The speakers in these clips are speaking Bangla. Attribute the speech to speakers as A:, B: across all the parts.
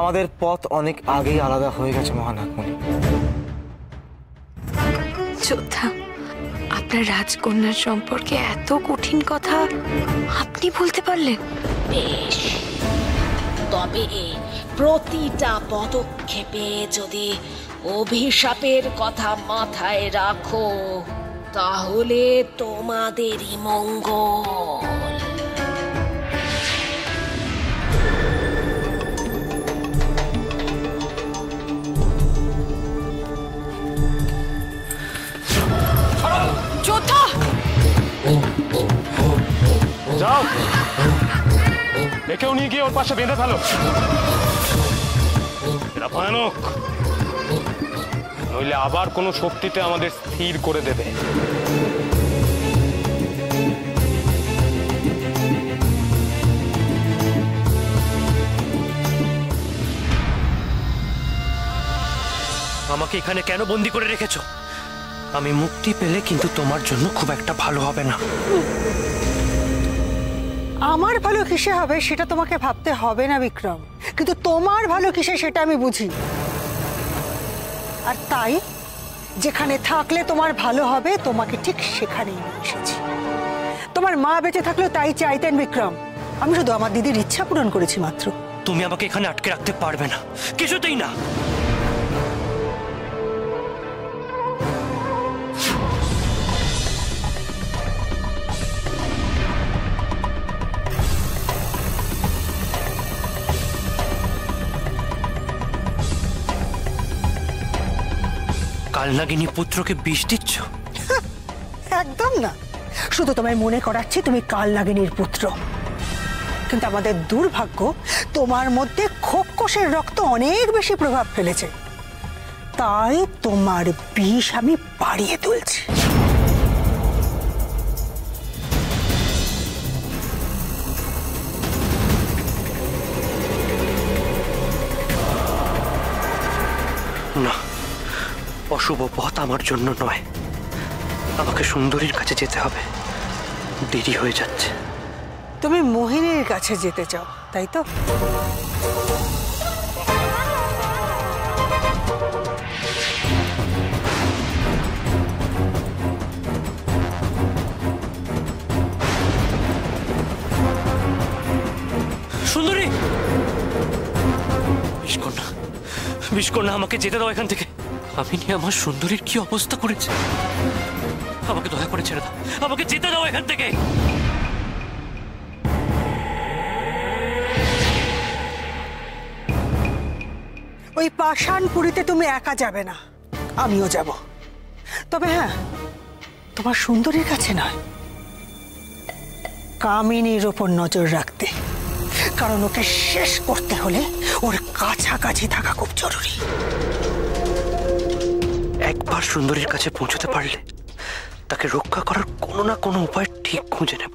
A: আমাদের পথ অনেক আগেই আলাদা হয়ে গেছে মহানাগমণি।
B: যোদ্ধা, আপনার রাজকন্যার সম্পর্কে এত কঠিন কথা আপনি বলতে পারলেন?
C: বেশ, তবে প্রতিটা পদক্ষেপে যদি অভিশাপের কথা মাথায় রাখো তাহলে তোমাদেরই মঙ্গল।
B: যোদ্ধা,
D: যাও, একেও নিয়ে গিয়ে ওর পাশে বেঁধে ফেলো। এরা ভয়ানক, নইলে আবার কোনো শক্তিতে আমাদের স্থির করে দেবে।
E: আমাকে এখানে কেন বন্দি করে রেখেছো? আমি মুক্তি পেলে কিন্তু তোমার জন্য খুব একটা ভালো হবে না।
F: আমার ভালো কিসে হবে সেটা তোমাকে ভাবতে হবে না বিক্রম, কিন্তু তোমার ভালো কিসে সেটা আমি বুঝি। আর তাই যেখানে থাকলে তোমার ভালো হবে তোমাকে ঠিক সেখানেই নিয়ে এসেছি। তোমার মা বেঁচে থাকলেও তাই চাইতেন বিক্রম, আমি শুধু আমার দিদির ইচ্ছা পূরণ করেছি মাত্র।
E: তুমি আমাকে এখানে আটকে রাখতে পারবে না, কিছুতেই না। কালনাগিনী পুত্রকে বিষ দিচ্ছ?
F: একদম না, শুধু তোমায় মনে করাচ্ছি তুমি কালনাগিনীর পুত্র। কিন্তু আমাদের দুর্ভাগ্য তোমার মধ্যে খোকসের রক্ত অনেক বেশি প্রভাব ফেলেছে, তাই তোমার বিষ আমি বাড়িয়ে তুলছি।
E: না, অশুভ পথ আমার জন্য নয়। আমাকে সুন্দরীর কাছে যেতে হবে, দেরি হয়ে যাচ্ছে।
F: তুমি মোহিনীর কাছে যেতে চাও, তাই তো?
E: সুন্দরী, বিষকন্যা, বিষকন্যা, আমাকে যেতে দাও এখান থেকে। আমি নিয়ে আমার সুন্দরীর কি অবস্থা করেছে, আমাকে দয়া করে ছেড়ে দাও, আমাকে যেতে দাও এখান থেকে।
F: ওই পাষাণপুরীতে তুমি একা যাবে না, আমিও যাব। তবে হ্যাঁ, তোমার সুন্দরীর কাছে নয়, কামিনীর ওপর নজর রাখতে, কারণ ওকে শেষ করতে হলে ওর কাছাকাছি থাকা খুব জরুরি।
E: একবার সুন্দরীর কাছে পৌঁছতে পারলে তাকে রক্ষা করার কোনো না কোনো উপায় ঠিক খুঁজে নেব।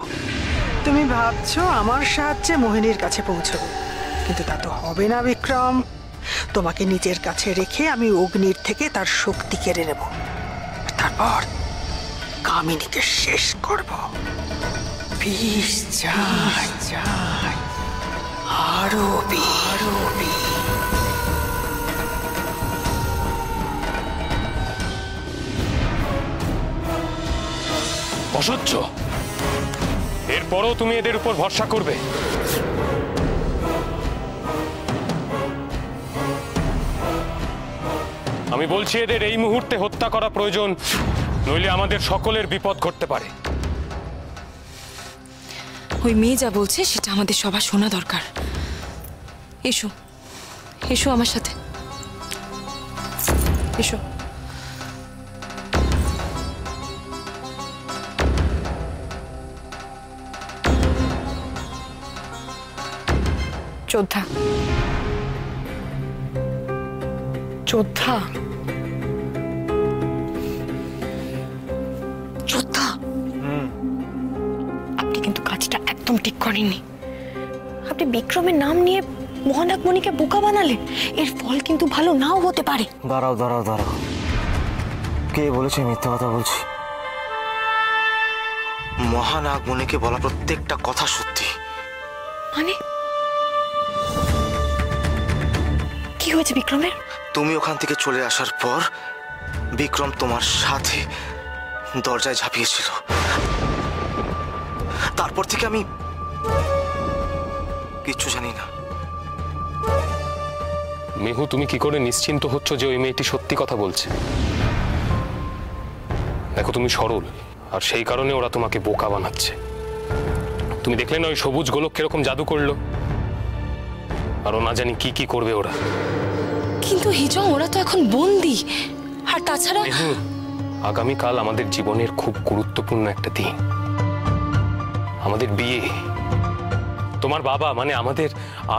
F: তুমি ভাবছো আমার সাহায্যে মোহিনীর কাছে পৌঁছবে, কিন্তু তা তো হবে না বিক্রম। তোমাকে নিজের কাছে রেখে আমি অগ্নির থেকে তার শক্তি কেড়ে নেব, তারপর কামিনীকে শেষ করব। বিষ চাই, চাই, আরো
D: অসহ্য, এরপরও তুমি এদের উপর ভরসা করবে? আমি বলছি এদের এই মুহূর্তে হত্যা করা প্রয়োজন, নইলে আমাদের সকলের বিপদ ঘটতে পারে।
B: ওই মেয়ে যা বলছে সেটা আমাদের সবার শোনা দরকার। এসো, এসো আমার সাথে, এসো। যোদ্ধা, যোদ্ধা, যোদ্ধা, আপনি কিন্তু কাজটা একদম ঠিক করেননি। আপনি বিক্রমের নাম নিয়ে মহানাগমণিকে বোকা বানালেন, এর ফল কিন্তু ভালো নাও হতে পারে।
A: দাঁড়াও দাঁড়াও দাঁড়াও, কে বলেছে মিথ্যা কথা বলছি? মহানাগমণিকে বলা প্রত্যেকটা কথা সত্যি।
B: মানে হয়েছে বিক্রমের?
A: তুমি ওখান থেকে চলে আসার পর বিক্রম তোমার সাথে দরজায় ঝাঁপিয়েছিল। তারপর থেকে আমি কিচ্ছু জানি না।
D: মেহু, তুমি কি করে নিশ্চিন্ত হচ্ছ যে ওই মেয়েটি সত্যি কথা বলছে? দেখো, তুমি সরল, আর সেই কারণে ওরা তোমাকে বোকা বানাচ্ছে। তুমি দেখলে না ওই সবুজ গোলক কিরকম জাদু করলো? আরো না জানি কি কি করবে ওরা।
B: কিন্তু হিজং, ওরা তো এখন বন্দি। আর তাছাড়া
D: মেহু, আগামীকাল আমাদের জীবনের খুব গুরুত্বপূর্ণ একটা দিন, আমাদের বিয়ে। তোমার বাবা, মানে আমাদের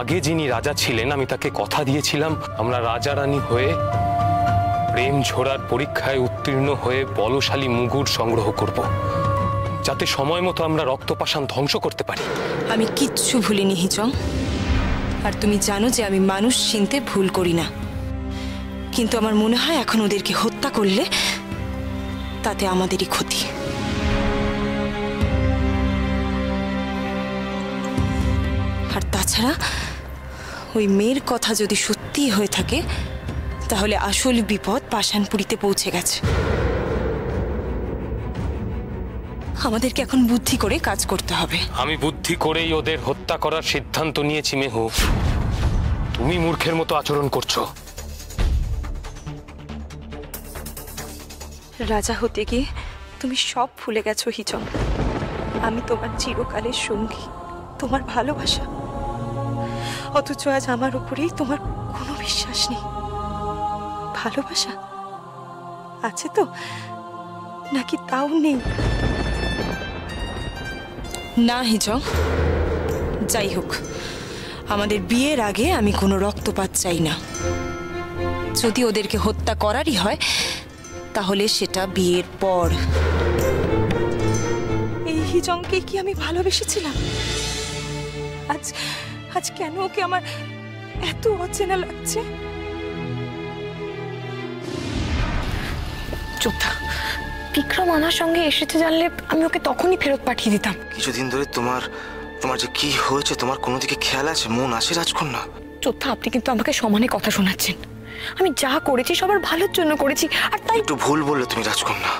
D: আগে যিনি রাজা ছিলেন, আমি তাকে কথা দিয়েছিলাম আমরা রাজা রানী হয়ে প্রেম ঝোড়ার পরীক্ষায় উত্তীর্ণ হয়ে বলশালী মুগুর সংগ্রহ করব, যাতে সময় মতো আমরা রক্তপাষাণ ধ্বংস করতে পারি।
G: আমি কিচ্ছু ভুলিনি হিজং, আর তুমি জানো যে আমি মানুষ চিনতে ভুল করি না। কিন্তু আমার মনে হয় এখন ওদেরকে হত্যা করলে তাতে আমাদেরই ক্ষতি। আর তাছাড়া ওই মেয়ের কথা যদি সত্যি হয়ে থাকে, তাহলে আসল বিপদ পাষাণপুরীতে পৌঁছে গেছে। আমাদেরকে এখন বুদ্ধি করে কাজ করতে হবে।
D: আমি বুদ্ধি করেই ওদের হত্যা করার সিদ্ধান্ত নিয়েছি মেহু। তুমি মূর্খের মতো আচরণ করছো।
G: রাজা হতে গিয়ে তুমি সব ভুলে গেছো হিজং। আমি তোমার চিরকালের সঙ্গী, তোমার ভালোবাসা। অথচ আজ আমার উপরেই তোমার কোনো বিশ্বাস নেই। ভালোবাসা আছে তো, নাকি তাও নেই? না হিজং, যাই হোক, আমাদের বিয়ের আগে আমি কোনো রক্তপাত চাই না। যদি ওদেরকে হত্যা করারই হয়, তাহলে সেটা বিয়ের পর। এই হিজংকে কি আমি ভালোবেসেছিলাম? আজ কেন ওকে আমার এত অচেনা লাগছে?
B: যোদ্ধা, বিক্রম আমার সঙ্গে এসেছে জানলে আমি ওকে তখনই ফেরত পাঠিয়ে দিতাম।
A: কিছুদিন ধরে তোমার যে কি হয়েছে, তোমার কোনো দিকে খেয়াল আছে? মন আছে রাজকন্যা?
B: যোদ্ধা, আপনি কিন্তু আমাকে সমানে কথা শোনাচ্ছেন। আমি যা করেছি সবার ভালোর জন্য করেছি, আর তাই।
A: একটু ভুল বললে তুমি রাজকন্যা।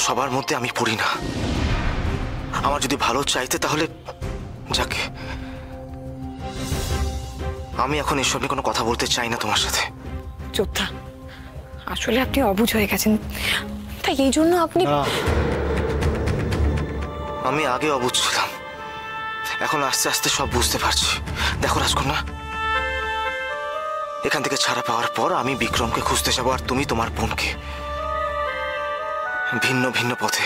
A: সবার মধ্যে আমি পড়ি না। আমার যদি ভালো চাইতে তাহলে যাকে। আমি এখন এসব নিয়ে কোনো কথা বলতে চাই না তোমার সাথে।
B: যোদ্ধা, আসলে আপনি অবুঝ হয়ে গেছেন, তাই এই জন্য আপনি।
A: আমি আগে অবুঝ ছিলাম, এখন আস্তে আস্তে সব বুঝতে পারছি। দেখো রাজকন্যা, এখান থেকে ছাড়া পাওয়ার পর আমি বিক্রমকে খুঁজতে যাবো, আর তুমি তোমার বোনকে। ভিন্ন ভিন্ন পথে।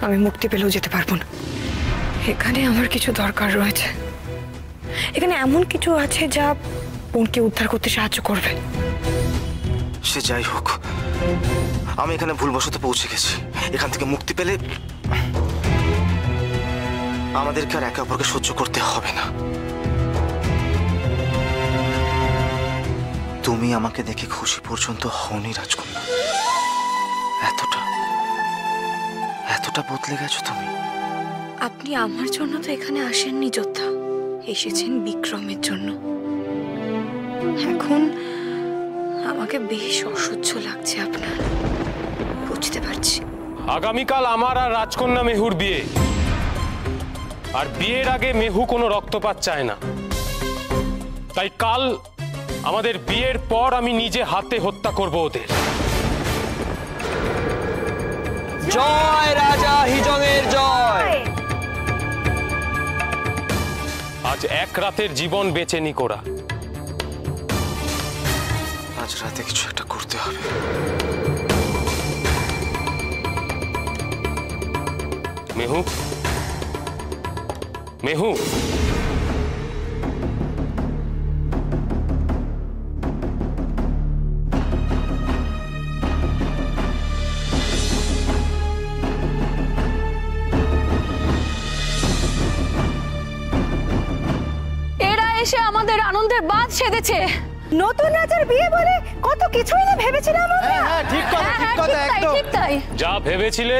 B: আমি মুক্তি পেলেও যেতে পারবো না। এখানে আমার কিছু দরকার রয়েছে। এখানে এমন কিছু আছে যা বোনকে উদ্ধার করতে সাহায্য করবে।
A: সে যাই হোক, আমি এখানে ভুলবশত পৌঁছে গেছি। এখান থেকে মুক্তি পেলে আমাদেরকে আর একে অপরকে সহ্য করতে হবে না। তুমি আমাকে দেখে খুশি পর্যন্ত হওনি রাজকন্যা। এতটা বদলে গেছো তুমি।
B: আপনি আমার জন্য তো এখানে আসেননি যোদ্ধা, এসেছেন বিক্রমের জন্য। এখন আমাকে বেশ অসহ্য লাগছে আপনার, বুঝতে পারছি।
D: আগামীকাল আমার আর রাজকন্যা মেহুর বিয়ে, আর বিয়ের আগে মেহু কোনো রক্তপাত চায় না। তাই কাল আমাদের বিয়ের পর আমি নিজে হাতে হত্যা করব ওদের।
H: জয় রাজা হিজংয়ের জয়।
D: আজ এক রাতের জীবন বেঁচে নি কোরা।
A: আজ রাতে কিছু একটা করতে হবে।
D: মেহু, মেহু,
B: এরা এসে আমাদের আনন্দের বাঁধ সেধেছে। নতুন রাজার বিয়ে বলে কত কিছুই না ভেবেছিলাম আমরা।
H: হ্যাঁ, ঠিক কথা একদম।
B: ঠিক তাই।
D: যা ভেবেছিলে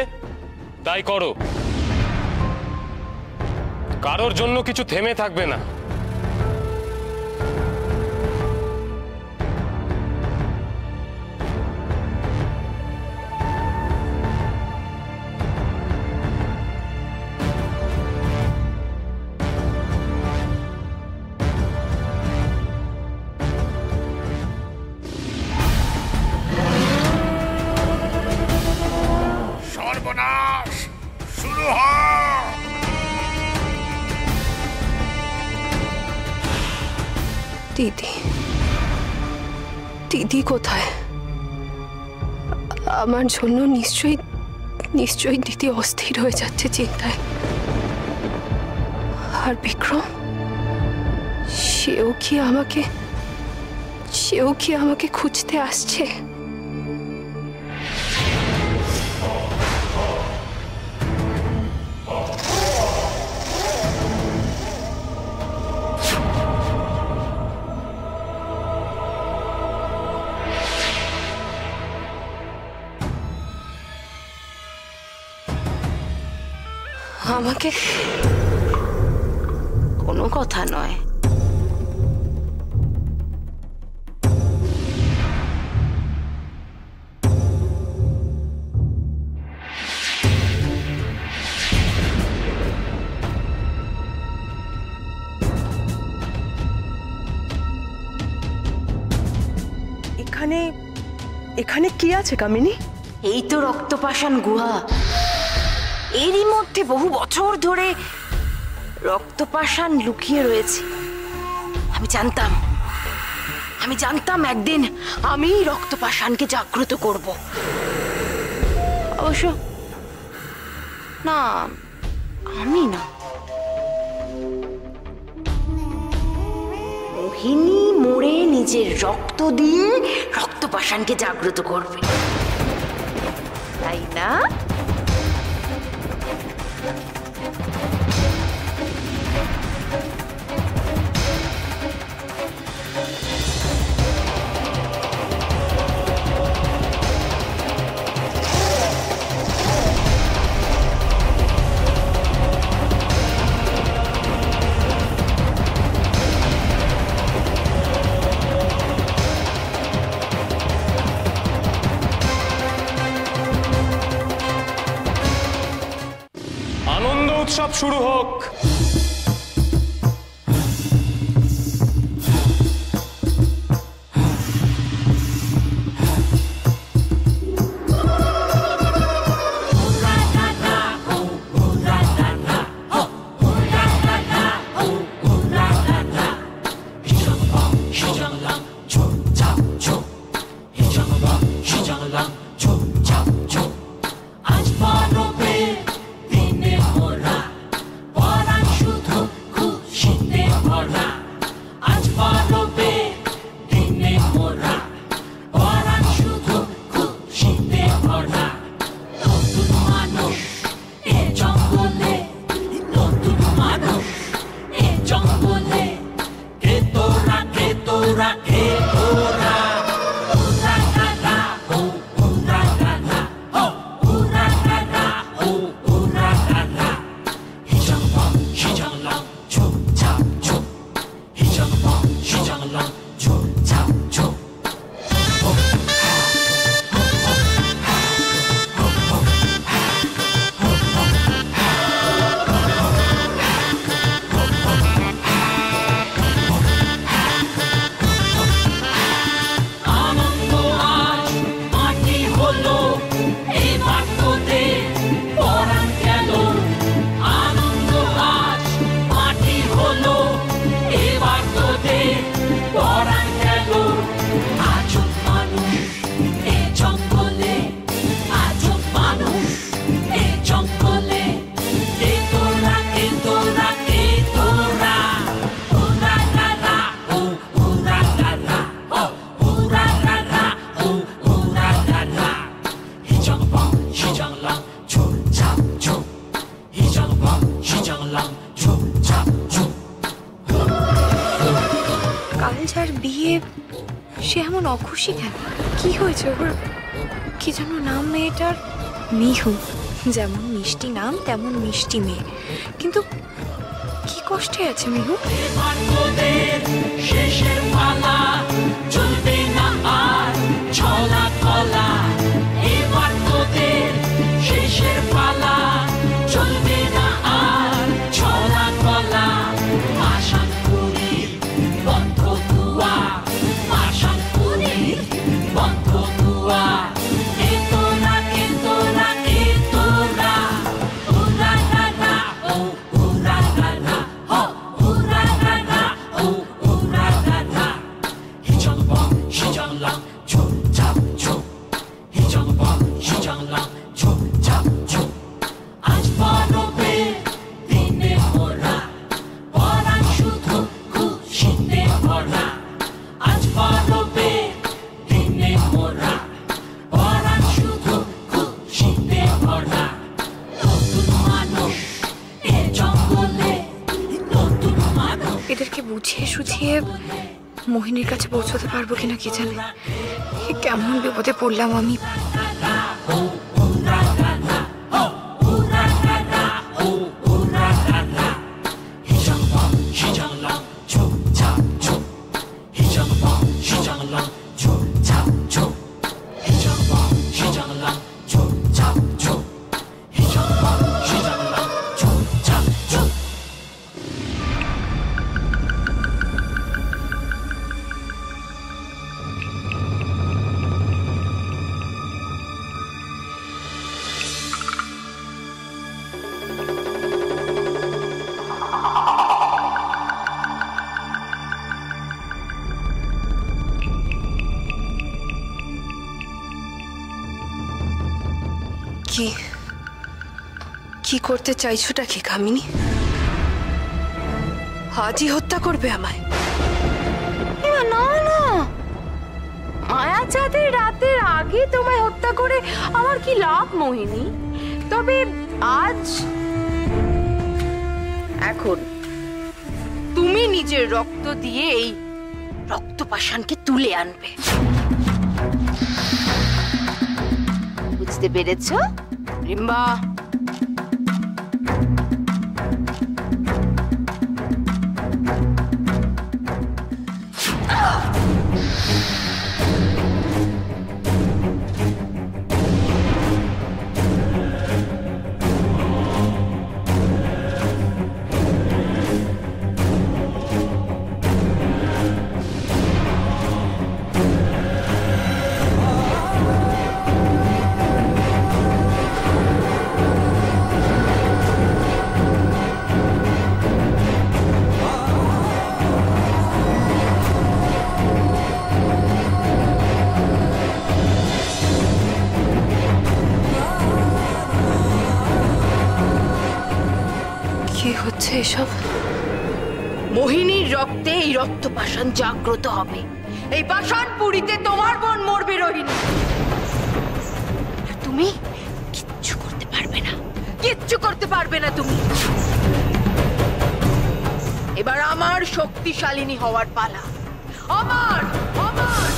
D: তাই করো। কারোর জন্য কিছু থেমে থাকবে না।
G: দিদি, দিদি কোথায়? আমার জন্য নিশ্চয়ই নিশ্চয়ই দিদি অস্থির হয়ে যাচ্ছে চিন্তায়। আর বিক্রম, সেও কি আমাকে খুঁজতে আসছে? আমাকে
C: কোনো কথা নয়।
I: এখানে কি আছে কামিনী?
C: এই তো রক্তপাষাণ গুহা। এরই মধ্যে বহু বছর ধরে রক্তপাষাণ লুকিয়ে রয়েছে। আমি জানতাম একদিন আমি রক্তপাষাণকে জাগ্রত করব। অবশ্য না, আমি না, মোহিনী মরে নিজের রক্ত দিয়ে রক্তপাষাণকে জাগ্রত করবে, তাই না?
D: আনন্দ উৎসব শুরু হোক।
G: কাল যার বিয়ে সে এমন অখুশি কেন? কি হয়েছে ওর? কি যেন নাম মেয়েটার? মিহু। যেমন মিষ্টি নাম তেমন মিষ্টি মেয়ে, কিন্তু কি কষ্টে আছে মিহু?
J: শেষের পালা চলবে না আর ছলা কলা, এবার তোদের শেষের পালা চলবে না আর ছলা কলা। মাসানপুরীর বন্ধ দুয়ার, মাসানপুরীর বন্ধ দুয়ার, এ তোরা এ তোরা এ তোরা, উরা লা লা ও উরা লা লা, ও উরা লা লা ও উরা লা লা।
B: বুঝিয়ে সুঝিয়ে মোহিনীর কাছে পৌঁছতে পারবো কিনা কি জানে। কেমন বিপদে পড়লাম আমি।
G: কি করতে চাইছোটা কি কামিনী? আজই হত্যা করবে আমায়?
C: না না, মায়া চাঁদের রাতের আগে তোমায় হত্যা করে আমার কি লাভ মোহিনী? তবে আজ এখন তুমি নিজের রক্ত দিয়ে এই রক্তপাশানকে তুলে আনবে, বুঝতে পেরেছ রিম্বা?
G: হচ্ছে এসব?
C: মোহিনীর রক্তে এই রক্তপাশান জাগ্রত হবে। এই পাষাণ পুরীতে তোমার বোন মরবে রোহিণী। তুমি কিচ্ছু করতে পারবে না, কিচ্ছু করতে পারবে না তুমি। এবার আমার শক্তিশালিনী হওয়ার পালা। আমার আমার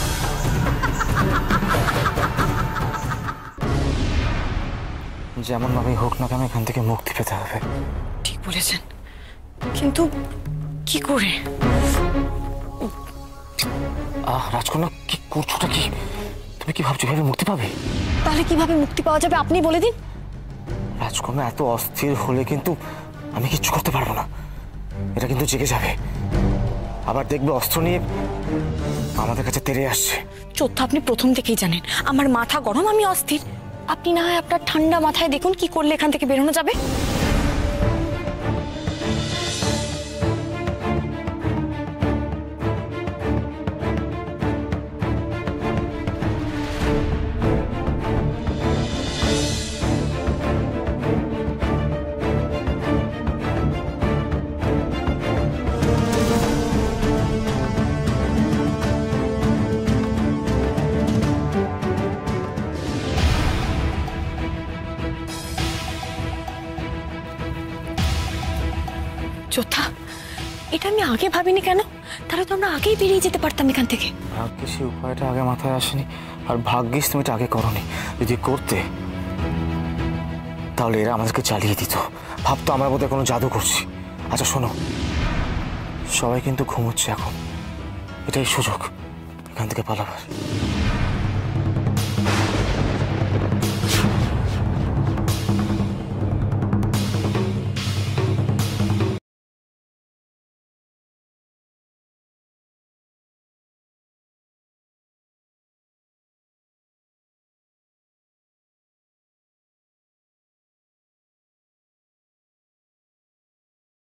A: যেমন ভাবে হোক না কেন এখান থেকে মুক্তি পেতে হবে।
B: ঠিক বলেছেন, কিন্তু কি করে?
A: রাজকন্যা, কি করছোটা কি? তুমি কি ভাবছো এভাবে মুক্তি পাবে?
B: তাহলে কিভাবে মুক্তি পাওয়া যাবে আপনি বলে দিন।
A: রাজকন্যা এত অস্থির হলে কিন্তু আমি কিচ্ছু করতে পারবো না। এটা কিন্তু জেগে যাবে, আবার দেখবে অস্ত্র নিয়ে আমাদের কাছে তেড়ে আসছে।
B: চোদ্দ, আপনি প্রথম থেকেই জানেন আমার মাথা গরম, আমি অস্থির। আপনি না হয় আপনার ঠান্ডা মাথায় দেখুন কি করলে এখান থেকে বেরোনো যাবে। যোদ্ধা, এটা আমি আগে ভাবিনি কেন? তাহলে তো আমরা আগেই বেরিয়ে যেতে পারতাম এখান থেকে।
A: ভাগ্যিস এই উপায়টা আগে মাথায় আসেনি, আর ভাগ্যিস তুমি এটা আগে করনি। যদি করতে তাহলে এরা আমাদেরকে চালিয়ে দিত, ভাবতো আমরা বোধহয় কোনো জাদু করছি। আচ্ছা শোনো, সবাই কিন্তু ঘুমোচ্ছে এখন, এটাই সুযোগ এখান থেকে পালাবার।